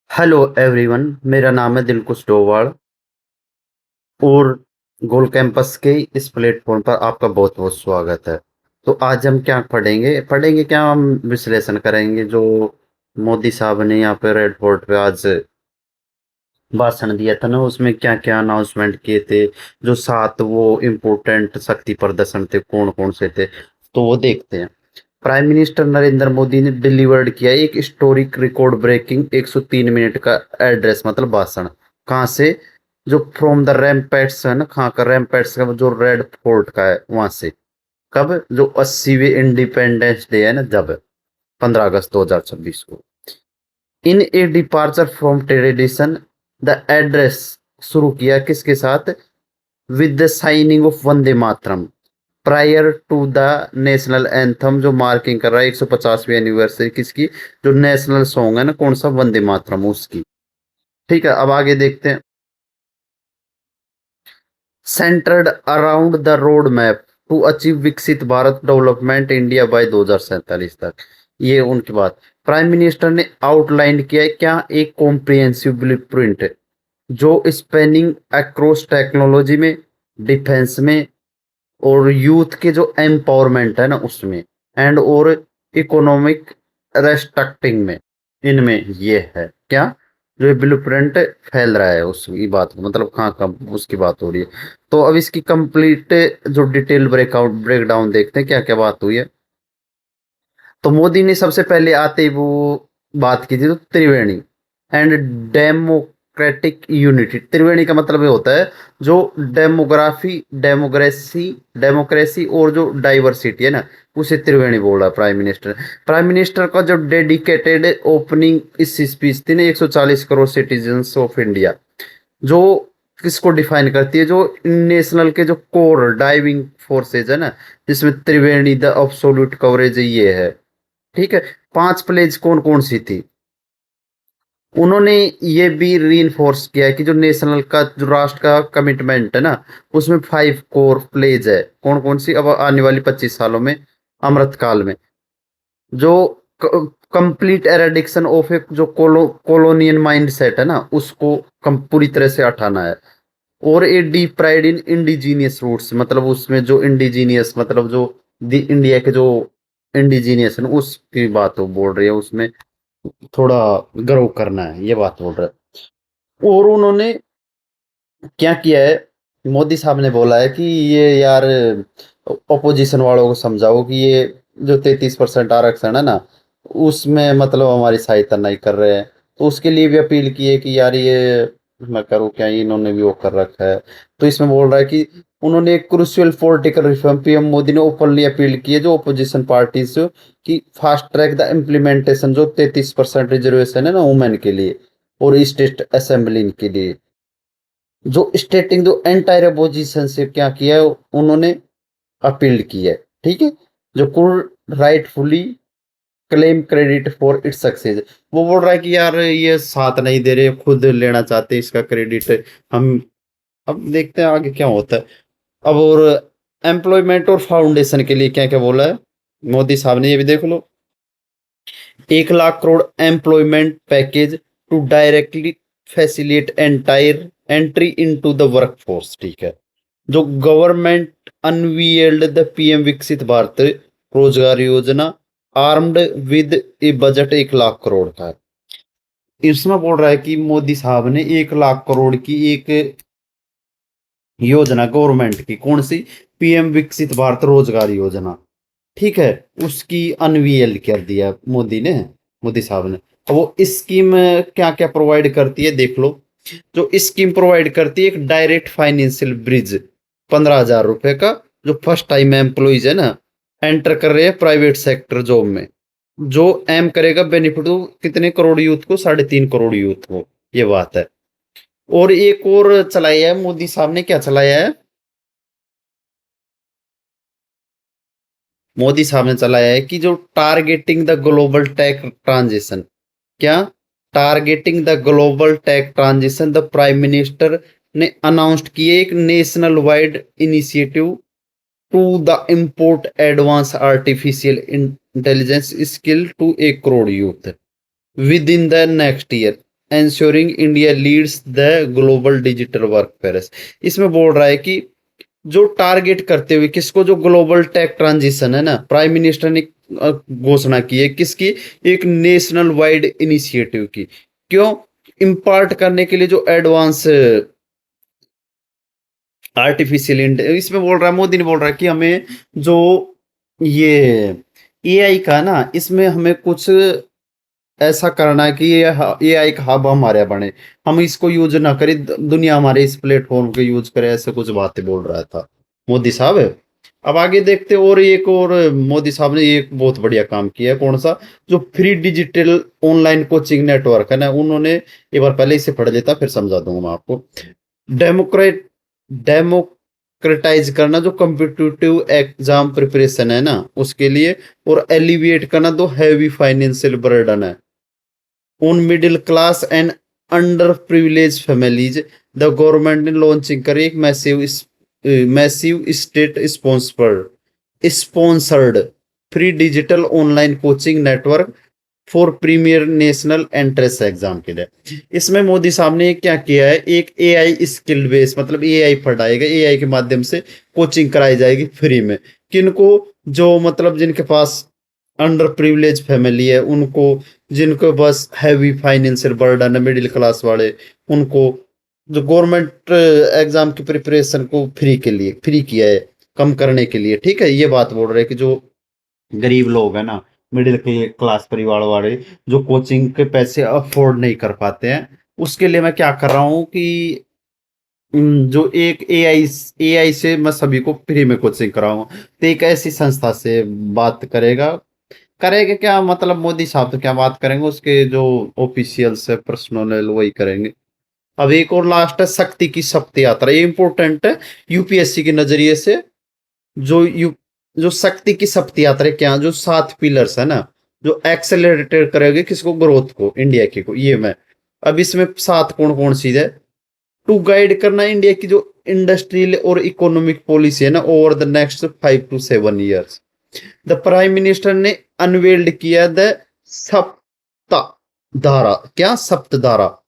Hello everyone, मेरा नाम है दिलकुश डोवाल और गोल कैंपस के इस प्लेटफॉर्म पर आपका बहुत बहुत स्वागत है। तो आज हम क्या पढ़ेंगे क्या हम विश्लेषण करेंगे जो मोदी साहब ने यहाँ पे रेड फोर्ट पे आज भाषण दिया था ना, उसमें क्या क्या अनाउंसमेंट किए थे। जो सात वो इम्पोर्टेंट शक्ति प्रदर्शन थे, कौन कौन से थे, तो वो देखते हैं। प्राइम मिनिस्टर नरेंद्र मोदी ने डिलीवर्ड किया एक हिस्टोरिक रिकॉर्ड ब्रेकिंग 103 मिनट का एड्रेस, मतलब भाषण। कहाँ से? जो फ्रॉम द रैम्पेट्स है ना, कहाँ का रैम्पेट्स का, जो रेड फोर्ट का है वहां से। कब? जो 80वें इंडिपेंडेंस डे है ना, जब 15 अगस्त 2026 को। In a departure from tradition, the address शुरू किया किसके साथ? With the signing of Vande Mataram prior to the national anthem, जो मार्किंग कर रहा है 150वीं एनिवर्सरी किसकी? जो नेशनल सॉन्ग है ना, कौन सा? वंदे मातरम, उसकी। ठीक है, अब आगे देखते हैं। Centred around the road map to achieve Viksit Bharat development India by 2047 तक, ये उनकी बात। प्राइम मिनिस्टर ने आउटलाइन किया है क्या? एक कॉम्प्रिहेंसिव ब्लूप्रिंट जो स्पेनिंग अक्रॉस टेक्नोलॉजी में, डिफेंस में, और यूथ के जो एम्पावरमेंट है ना उसमें, एंड और इकोनॉमिक रेस्ट्रक्टिंग में, इनमें ये है क्या? जो ब्लूप्रिंट फैल रहा है उसकी बात, मतलब कहाँ कहाँ उसकी बात हो रही है। तो अब इसकी कंप्लीट जो डिटेल ब्रेकडाउन देखते हैं क्या क्या बात हुई है। तो मोदी ने सबसे पहले आते ही वो बात की थी तो त्रिवेणी एंड डेमोक्रेटिक यूनिटी। त्रिवेणी का मतलब ये होता है जो डेमोक्रेसी और जो डाइवर्सिटी है ना, उसे त्रिवेणी बोल रहा है प्राइम मिनिस्टर। प्राइम मिनिस्टर का जो डेडिकेटेड ओपनिंग इस स्पीच थी ना, 140 करोड़ सिटीजन्स ऑफ इंडिया, जो किसको डिफाइन करती है? जो नेशनल के जो कोर डाइविंग फोर्सेज है ना, जिसमें त्रिवेणी द अब्सोल्यूट कवरेज ये है। ठीक है। 5 प्लेज कौन कौन सी थी? उन्होंने ये भी रीइंफोर्स किया है कि जो नेशनल का, जो राष्ट्र का कमिटमेंट है ना, उसमें 5 कोर प्लेज है। कौन कौन सी? अब आने वाली 25 सालों में, अमृत काल में, जो कंप्लीट एरेडिक्शन ऑफ एक जो कॉलोनियल माइंडसेट है ना, उसको पूरी तरह से हटाना है। और a deep pride in indigenous roots, मतलब उसमें जो इंडिजीनियस, मतलब जो इंडिया के जो इंडिजीनियस है ना, उसकी बात वो बोल रही है। उसमें थोड़ा गर्व करना है, ये बात बोल रहा है। और उन्होंने क्या किया है? मोदी साहब ने बोला है कि ये यार ऑपोजिशन वालों को समझाओ कि ये जो 33% आरक्षण है ना, उसमें मतलब हमारी सहायता नहीं कर रहे हैं। तो उसके लिए भी अपील की है कि यार ये मैं करूँ क्या, इन्होंने भी वो कर रखा है। तो इसमें बोल रहा है कि उन्होंने एक crucial political reform, PM Modi ने ओपनली अपील की है जो ओपोजिशन पार्टीज की, फास्ट ट्रैक द इम्प्लीमेंटेशन जो 33% रिजर्वेशन है ना वुमेन के लिए और स्टेट असेंबली के लिए। जो स्टेटिंग जो एंटायर अपोजिशन से क्या किया है, उन्होंने अपील की है। ठीक है। जो could rightfully claim credit for its success, वो बोल रहा है कि यार ये साथ नहीं दे रहे, खुद लेना चाहते हैं इसका क्रेडिट हम। अब देखते हैं आगे क्या होता है। अब और एम्प्लॉयमेंट और फाउंडेशन के लिए क्या क्या बोला है मोदी साहब ने, ये भी देख लो। 1 lakh crore employment package to directly facilitate entire entry into the workforce. ठीक है। जो गवर्नमेंट अनवील्ड द पीएम विकसित भारत रोजगार योजना, armed with A budget 1 lakh crore का है। इसमें बोल रहा है कि मोदी साहब ने 1 लाख करोड़ की एक योजना गवर्नमेंट की, कौन सी? पीएम विकसित भारत रोजगार योजना। ठीक है। उसकी अनवीएल कर दिया मोदी ने, मोदी साहब ने। अब वो स्कीम क्या क्या प्रोवाइड करती है देख लो। जो स्कीम प्रोवाइड करती है एक डायरेक्ट फाइनेंशियल ब्रिज, 15,000 रुपए का, जो फर्स्ट टाइम एम्प्लॉइज है ना, एंटर कर रहे हैं प्राइवेट सेक्टर जॉब में, जो एम करेगा बेनिफिट कितने करोड़ यूथ को? 3.5 करोड़ यूथ को, ये बात है। और एक और चलाया है मोदी साहब ने, क्या चलाया है? मोदी साहब ने चलाया है कि जो targeting the global tech transition, क्या? Targeting the global tech transition, the prime minister ने अनाउंस्ड किए एक national wide initiative to the import advance artificial intelligence skill to 1 crore youth within the next year, ensuring India leads the global digital workforce। इसमें बोल रहा है कि जो target करते हुए किसको, जो ग्लोबल टेक ट्रांजिशन है ना, प्राइम मिनिस्टर ने घोषणा की है किसकी, एक नेशनल वाइड इनिशिएटिव की। क्यों? इम्पार्ट करने के लिए जो एडवांस आर्टिफिशियल इसमें बोल रहा है, मोदी ने बोल रहा है कि हमें जो ये एआई का ना, इसमें हमें कुछ ऐसा करना है कि ये एक हब हमारे यहाँ बने, हम इसको यूज ना करें, दुनिया हमारे इस प्लेटफॉर्म को यूज करे, ऐसे कुछ बातें बोल रहा था मोदी साहब। अब आगे देखते, और एक और मोदी साहब ने एक बहुत बढ़िया काम किया है, कौन सा, जो free digital online coaching network है ना, उन्होंने, एक बार पहले इसे पढ़ लेता फिर समझा दूंगा मैं आपको। डेमोक्रेट डेमोक्रेटाइज करना जो कम्पिटिटिव एग्जाम प्रिपरेशन है ना उसके लिए, और एलिविएट करना जो हैवी फाइनेंशियल बर्डन है उन middle class and under privilege families. The government ने लॉन्चिंग करी एक massive state sponsored free digital online coaching network for premier national entrance exam के लिए। इसमें मोदी साहब ने क्या किया है, एक एआई स्किल बेस, मतलब एआई पढ़ाएगा, एआई के माध्यम से कोचिंग कराई जाएगी फ्री में। किनको? जो मतलब जिनके पास अंडर प्रिविलेज फैमिली है उनको, जिनको बस हैवी फाइनेंशियल बर्डन है, मिडिल क्लास वाले, उनको जो गवर्नमेंट एग्जाम की प्रिपरेशन को फ्री किया है, कम करने के लिए। ठीक है, ये बात बोल रहे हैं कि जो गरीब लोग है ना, मिडिल क्लास परिवार वाले, जो कोचिंग के पैसे अफोर्ड नहीं कर पाते हैं, उसके लिए मैं क्या कर रहा हूँ कि जो एक एआई से मैं सभी को फ्री में कोचिंग कराऊंगा। तो एक ऐसी संस्था से बात करेगा क्या, मतलब मोदी साहब तो क्या बात करेंगे, उसके जो ऑफिशियल्स है पर्सनल वही करेंगे। अब एक और लास्ट है शक्ति की शक्ति यात्रा, ये इंपॉर्टेंट है यूपीएससी के नजरिए से। जो यू जो शक्ति की शक्ति यात्रा क्या, जो 7 पिलर्स है ना, जो एक्सेलरेटेड करेगी किसको, ग्रोथ को, इंडिया की को, ये मैं अब इसमें 7 कौन कौन सी है, टू गाइड करना इंडिया की जो इंडस्ट्रियल और इकोनॉमिक पॉलिसी है ना over the next 5 to 7 years। The prime minister ने अनवेल्ड किया द सप्तधारा, क्या सप्तधारा,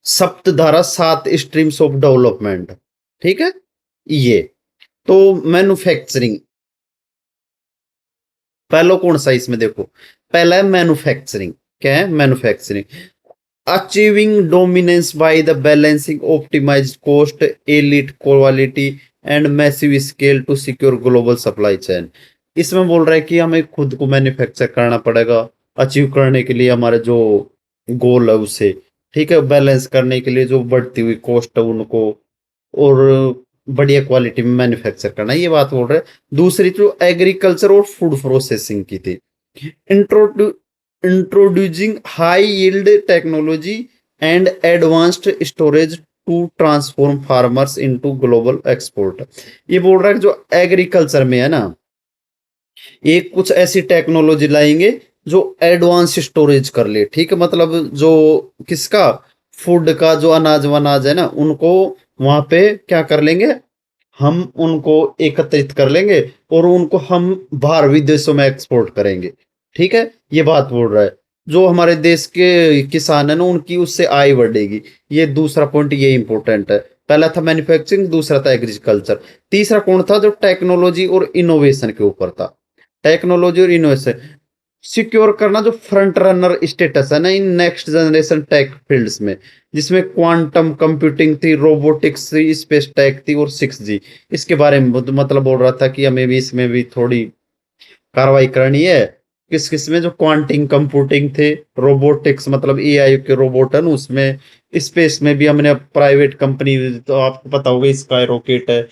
सप्तधारा 7 स्ट्रीम्स ऑफ डेवलपमेंट। ठीक है, ये तो मैन्युफैक्चरिंग, पहला कौन सा इसमें देखो, पहला है मैन्युफैक्चरिंग। क्या है? Manufacturing, achieving dominance by the balancing optimised cost, elite quality and massive scale to secure global supply chain. इसमें बोल रहा है कि हमें खुद को मैन्युफैक्चर करना पड़ेगा अचीव करने के लिए हमारे जो गोल है उसे। ठीक है, बैलेंस करने के लिए जो बढ़ती हुई कॉस्ट है उनको, और बढ़िया क्वालिटी में मैन्युफैक्चर करना, ये बात बोल रहे हैं। दूसरी जो एग्रीकल्चर और फूड प्रोसेसिंग की थी, introducing high yield technology and advanced storage to transform farmers into global export. ये बोल रहा है कि जो एग्रीकल्चर में है ना, एक कुछ ऐसी टेक्नोलॉजी लाएंगे जो एडवांस स्टोरेज कर ले। ठीक है, मतलब जो किसका, फूड का, जो अनाज वनाज है ना, उनको वहां पे क्या कर लेंगे, हम उनको एकत्रित कर लेंगे और उनको हम बाहर विदेशों में एक्सपोर्ट करेंगे। ठीक है, ये बात बोल रहा है। जो हमारे देश के किसान है ना, उनकी उससे आय बढ़ेगी। ये दूसरा पॉइंट, ये इंपॉर्टेंट है। पहला था मैन्युफैक्चरिंग, दूसरा था एग्रीकल्चर, तीसरा कौन था, जो टेक्नोलॉजी और इनोवेशन के ऊपर था। टेक्नोलॉजी और इनोवेशन सिक्योर करना, जो फ्रंट रनर स्टेटस है ना in next generation tech fields में, जिसमें क्वांटम कंप्यूटिंग थी, रोबोटिक्स थी, स्पेस टेक थी और 6G। इसके बारे में मतलब बोल रहा था कि हमें भी इसमें भी थोड़ी कार्रवाई करनी है। किस किस में, जो क्वांटिंग कंप्यूटिंग थे, रोबोटिक्स मतलब एआई के रोबोट है ना उसमें, स्पेस में भी हमने प्राइवेट कंपनी, तो आपको पता होगा स्काई रॉकेट है,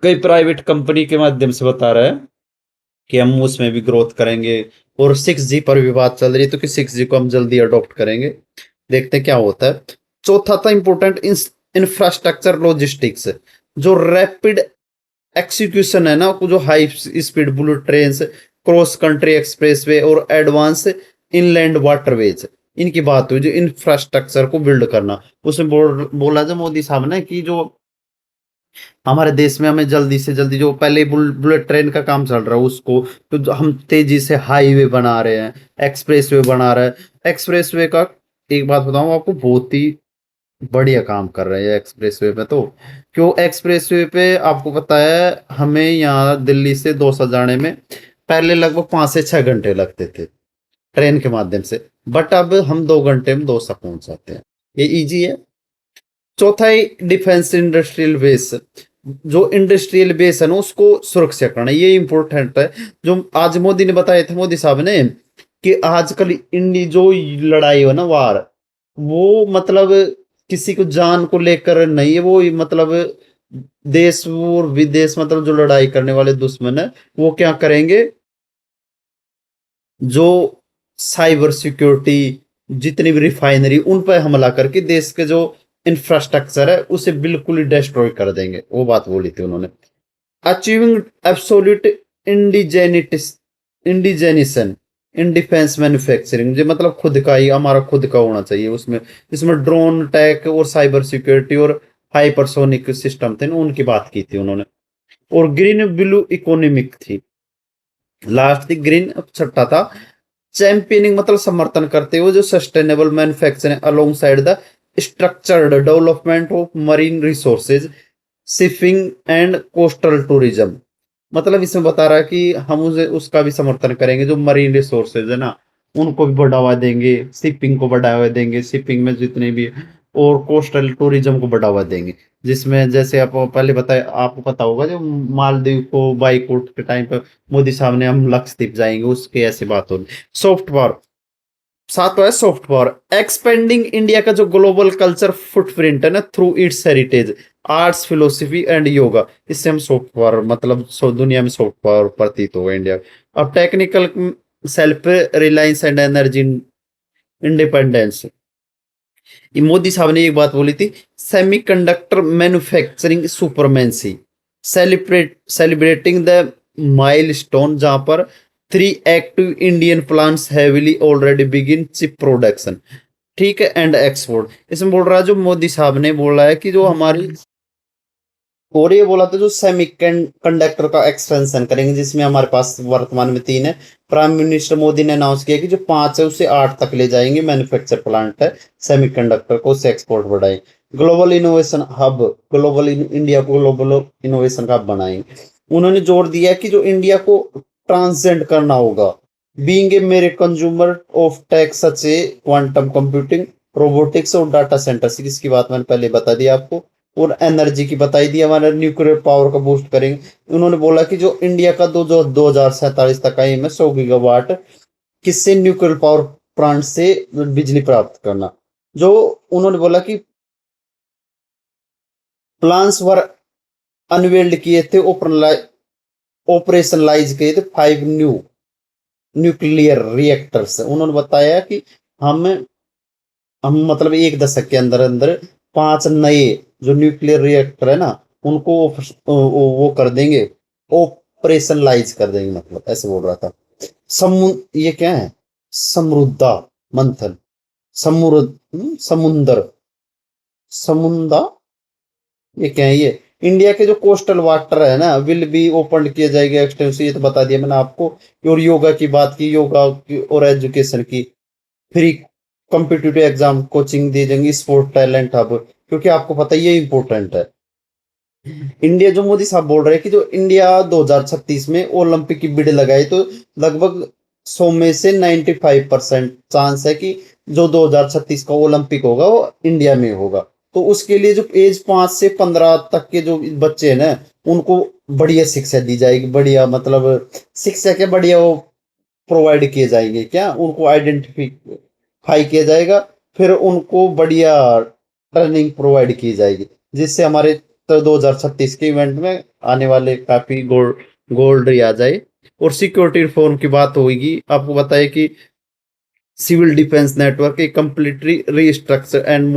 कई प्राइवेट कंपनी के माध्यम से बता रहा है कि हम उसमें भी ग्रोथ करेंगे। और 6G पर भी बात चल रही है, तो कि 6G को हम जल्दी अडॉप्ट करेंगे, देखते हैं क्या होता है। चौथा था इंपोर्टेंट इंफ्रास्ट्रक्चर लॉजिस्टिक्स, जो रैपिड एक्सिक्यूशन है ना, जो high speed bullet train, cross country expressway और एडवांस इनलैंड वाटरवेज, इनकी बात हुई, जो इंफ्रास्ट्रक्चर को बिल्ड करना। उसमें बोला जो मोदी साहब ने कि जो हमारे देश में हमें जल्दी से जल्दी, जो पहले बुलेट ट्रेन का काम चल रहा है उसको, तो हम तेजी से हाईवे बना रहे हैं, एक्सप्रेसवे बना रहे हैं। एक्सप्रेसवे का एक बात बताऊं आपको, बहुत ही बढ़िया काम कर रहे हैं एक्सप्रेसवे पे तो। क्यों एक्सप्रेसवे पे, आपको पता है हमें यहाँ दिल्ली से दौसा जाने में पहले लगभग 5 से 6 घंटे लगते थे ट्रेन के माध्यम से, बट अब हम 2 घंटे में दौसा पहुंच जाते हैं। ये इजी है। चौथा है डिफेंस इंडस्ट्रियल बेस। जो इंडस्ट्रियल बेस है ना उसको सुरक्षा करना, ये इंपॉर्टेंट है। जो आज मोदी ने बताया था, मोदी साहब ने, कि आजकल इंडी जो लड़ाई हो ना वार, वो मतलब किसी को जान को लेकर नहीं है, वो मतलब देश और विदेश, मतलब जो लड़ाई करने वाले दुश्मन है वो क्या करेंगे, जो साइबर सिक्योरिटी, जितनी भी रिफाइनरी, उन पर हमला करके देश के जो इंफ्रास्ट्रक्चर है उसे बिल्कुल ही डिस्ट्रॉय कर देंगे। वो बात बोली थी उन्होंने। Achieving absolute indigeneity indigenisation in defence manufacturing, जो मतलब खुद का ही, हमारा खुद का होना चाहिए उसमें। इसमें ड्रोन अटैक और साइबर सिक्योरिटी और हाइपरसोनिक सिस्टम थे ना, उनकी बात की थी उन्होंने। और ग्रीन ब्लू इकोनॉमिक थी लास्ट थी, ग्रीन छठा था। चैंपियनिंग मतलब समर्थन करते हुए जो sustainable manufacturing along side the structured development of marine resources, shipping and coastal tourism. मतलब इसमें बता रहा है कि हम उसे उसका भी समर्थन करेंगे, जो मरीन रिसोर्सेज है ना उनको भी बढ़ावा देंगे, शिपिंग को बढ़ावा देंगे, शिपिंग में जितने भी, और कोस्टल टूरिज्म को बढ़ावा देंगे। जिसमें जैसे आप पहले बताए, आपको पता होगा जो मालदीव को बाइकआउट के टाइम पर मोदी साहब ने हम लक्षद्वीप जाएंगे, उसके ऐसी बात होगी। सॉफ्ट पावर, सातवां है सॉफ्ट पावर। एक्सपेंडिंग इंडिया का जो ग्लोबल कल्चर फुटप्रिंट है ना through it's heritage, arts, philosophy and yoga, इससे हम सॉफ्ट पावर, मतलब दुनिया में सॉफ्ट पावर प्रतीत होगा इंडिया। अब technical self reliance and energy independence, Modi साहब ने एक बात बोली थी, semiconductor manufacturing supremacy, celebrating the milestone, जहां पर 3 active Indian plants heavily already begin chip production, ठीक है, एंड एक्सपोर्ट। इसमें बोल रहा है, जो मोदी साहब ने बोला है कि जो हमारी, और ये बोला था जो सेमी कंडक्टर का एक्सपेंशन करेंगे, जिसमें हमारे पास वर्तमान में 3 है। प्राइम मिनिस्टर मोदी ने अनाउंस किया कि जो 5 है उसे 8 तक ले जाएंगे, मैन्युफैक्चर प्लांट है सेमीकंडक्टर को, उससे एक्सपोर्ट बढ़ाएं। Global innovation hub, global India को ग्लोबल इनोवेशन का हब बनाएंगे। उन्होंने जोर दिया कि जो इंडिया को ट्रांसजेंड करना होगा, being a mere consumer of tech such a quantum computing, robotics और डाटा सेंटर्स, इसकी बात मैंने पहले बता दी आपको। और एनर्जी की बताई दी, हमारा न्यूक्लियर पावर का बूस्ट करेंगे। उन्होंने बोला कि जो इंडिया का जो 2047 तक का एम है 100 गीगावाट, किससे, न्यूक्लियर पावर प्लांट से बिजली प्राप्त करना। जो उन्होंने बोला कि प्लान्स वर अनवेल्ड किए थे, ऑपरेशनलाइज किए थे 5 न्यू न्यूक्लियर रिएक्टर्स। उन्होंने बताया कि हम हम मतलब 1 दशक के अंदर अंदर 5 नए जो न्यूक्लियर रिएक्टर है ना उनको वो कर देंगे, ऑपरेशनलाइज कर देंगे, मतलब ऐसे बोल रहा था। ये क्या है, समृद्धा मंथन, समुद्र समुंदा, ये क्या है, ये इंडिया के जो कोस्टल वाटर है ना विल बी ओपन किए जाएंगे एक्सटेंसिव, ये तो बता दिया मैंने आपको। और योगा की बात की, योगा की और एजुकेशन की, फ्री कॉम्पिटिटिव एग्जाम कोचिंग दी जाएंगी, स्पोर्ट टैलेंट हब, क्योंकि आपको पता है ये इंपॉर्टेंट है। इंडिया, जो मोदी साहब बोल रहे हैं कि जो इंडिया 2036 में ओलंपिक की बिड लगाई, तो लगभग 100 में से 95% चांस है कि जो 2036 का ओलंपिक होगा वो इंडिया में होगा। तो उसके लिए जो एज 5 से 15 तक के जो बच्चे हैं ना उनको बढ़िया शिक्षा दी जाएगी, बढ़िया मतलब शिक्षा के बढ़िया वो प्रोवाइड किए जाएंगे, क्या उनको आइडेंटिफाई किया जाएगा, फिर उनको बढ़िया ट्रेनिंग प्रोवाइड की जाएगी, जिससे हमारे तो 2036 के इवेंट में आने वाले काफी गोल्ड गोल्ड आ जाए। और सिक्योरिटी रिफॉर्म की बात होगी, आपको बताइए कि civil defence network a completely restructure and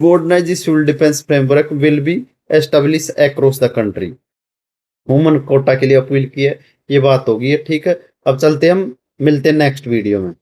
modernise civil defence framework will be establish across the country. Woman quota के लिए अपील की है, ये बात होगी, ठीक है। अब चलते हम, मिलते हैं नेक्स्ट वीडियो में।